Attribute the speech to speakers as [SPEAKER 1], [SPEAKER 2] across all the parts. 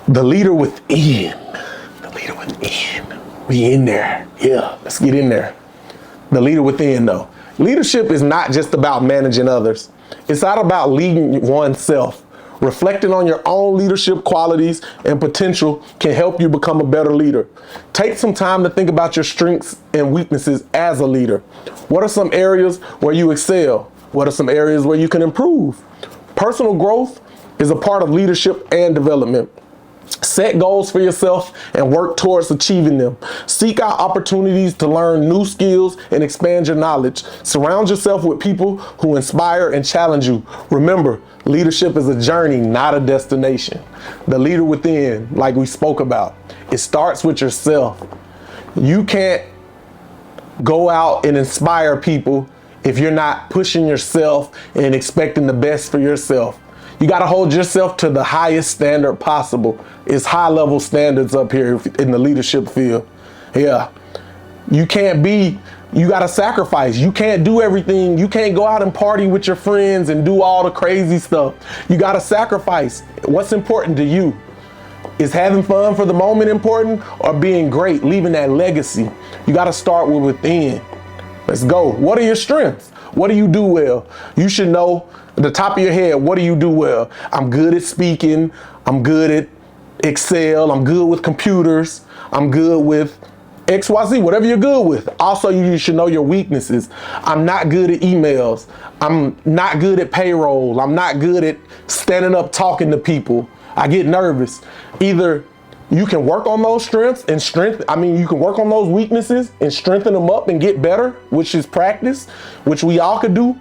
[SPEAKER 1] The leader within. The leader within. We in there. Yeah, let's get in there. The leader within, though. Leadership is not just about managing others. It's not about leading oneself. Reflecting on your own leadership qualities and potential can help you become a better leader. Take some time to think about your strengths and weaknesses as a leader. What are some areas where you excel? What are some areas where you can improve? Personal growth is a part of leadership and development. Set goals for yourself and work towards achieving them. Seek out opportunities to learn new skills and expand your knowledge. Surround yourself with people who inspire and challenge you. Remember, leadership is a journey, not a destination. The leader within, like we spoke about, it starts with yourself. You can't go out and inspire people if you're not pushing yourself and expecting the best for yourself. You got to hold yourself to the highest standard possible. It's high level standards up here in the leadership field. Yeah. You got to sacrifice. You can't do everything. You can't go out and party with your friends and do all the crazy stuff. You got to sacrifice. What's important to you? Is having fun for the moment important, or being great, leaving that legacy? You got to start with within. Let's go. What are your strengths? What do you do well? You should know at the top of your head, what do you do well? I'm good at speaking. I'm good at Excel. I'm good with computers. I'm good with XYZ, whatever you're good with. Also, you should know your weaknesses. I'm not good at emails. I'm not good at payroll. I'm not good at standing up talking to people. I get nervous. Either you can work on those strengths and you can work on those weaknesses and strengthen them up and get better, which is practice, which we all could do.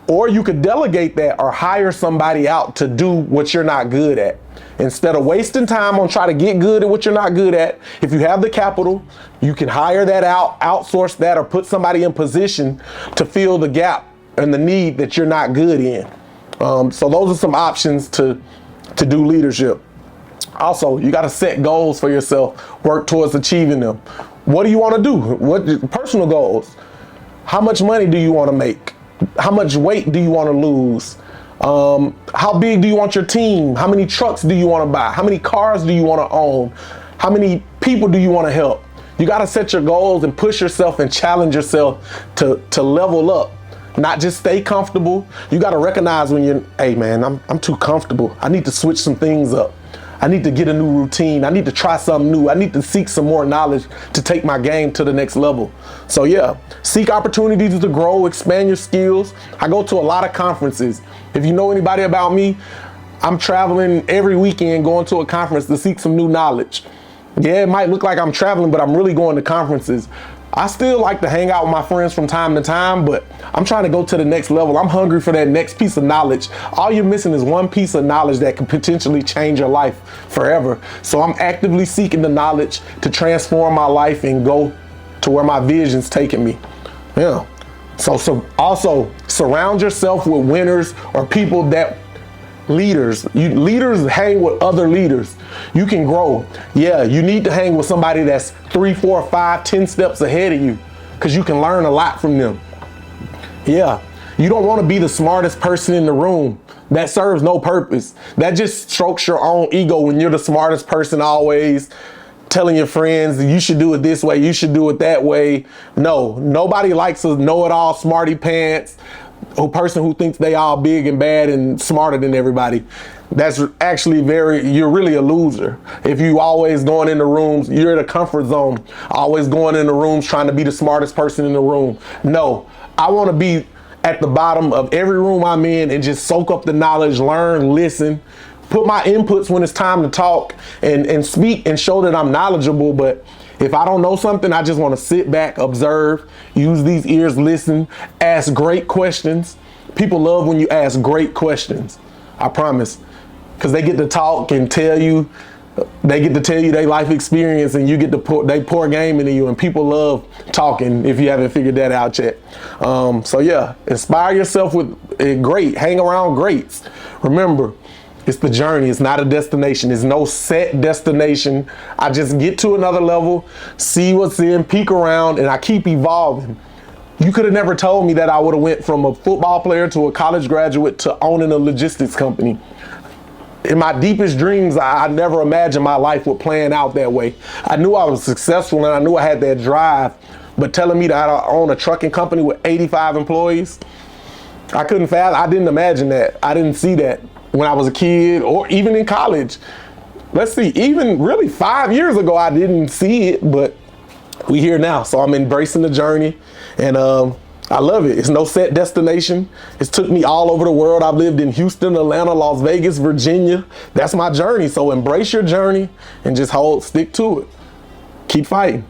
[SPEAKER 1] Or you could delegate that or hire somebody out to do what you're not good at. Instead of wasting time on trying to get good at what you're not good at, if you have the capital, you can hire that out, outsource that, or put somebody in position to fill the gap and the need that you're not good in. So those are some options to do leadership. Also, you got to set goals for yourself, work towards achieving them. What do you want to do? What personal goals? How much money do you want to make? How much weight do you want to lose? How big do you want your team? How many trucks do you want to buy? How many cars do you want to own? How many people do you want to help? You got to set your goals and push yourself and challenge yourself to level up, not just stay comfortable. You got to recognize when hey man, I'm too comfortable. I need to switch some things up. I need to get a new routine. I need to try something new. I need to seek some more knowledge to take my game to the next level. So yeah, seek opportunities to grow, expand your skills. I go to a lot of conferences. If you know anybody about me, I'm traveling every weekend going to a conference to seek some new knowledge. Yeah, it might look like I'm traveling, but I'm really going to conferences. I still like to hang out with my friends from time to time, but I'm trying to go to the next level. I'm hungry for that next piece of knowledge. All you're missing is one piece of knowledge that could potentially change your life forever. So I'm actively seeking the knowledge to transform my life and go to where my vision's taking me. Yeah. So also surround yourself with winners or people that leaders hang with other leaders. You can grow. Yeah, you need to hang with somebody that's 3, 4, 5, 10 steps ahead of you, because you can learn a lot from them. Yeah, you don't want to be the smartest person in the room. That serves no purpose. That just strokes your own ego when you're the smartest person always telling your friends you should do it this way, you should do it that way. No, nobody likes a know-it-all smarty pants, a person who thinks they all big and bad and smarter than everybody. That's actually you're really a loser. If you always going in the rooms, you're in a comfort zone, always going in the rooms trying to be the smartest person in the room. No, I want to be at the bottom of every room I'm in and just soak up the knowledge, learn, listen, put my inputs when it's time to talk and speak and show that I'm knowledgeable. But if I don't know something, I just want to sit back, observe, use these ears, listen, ask great questions. People love when you ask great questions, I promise, because they get to talk and tell you their life experience, and you get to they pour game into you, and people love talking if you haven't figured that out yet. So yeah, inspire yourself with hang around greats. Remember, it's the journey. It's not a destination. There's no set destination. I just get to another level, see what's in, peek around, and I keep evolving. You could have never told me that I would have went from a football player to a college graduate to owning a logistics company. In my deepest dreams, I never imagined my life would plan out that way. I knew I was successful and I knew I had that drive, but telling me that I own a trucking company with 85 employees, I couldn't fathom. I didn't imagine that. I didn't see that when I was a kid or even in college. Let's see, even really 5 years ago, I didn't see it, but we here now. So I'm embracing the journey, and I love it. It's no set destination. It's took me all over the world. I've lived in Houston, Atlanta, Las Vegas, Virginia. That's my journey. So embrace your journey and just stick to it. Keep fighting.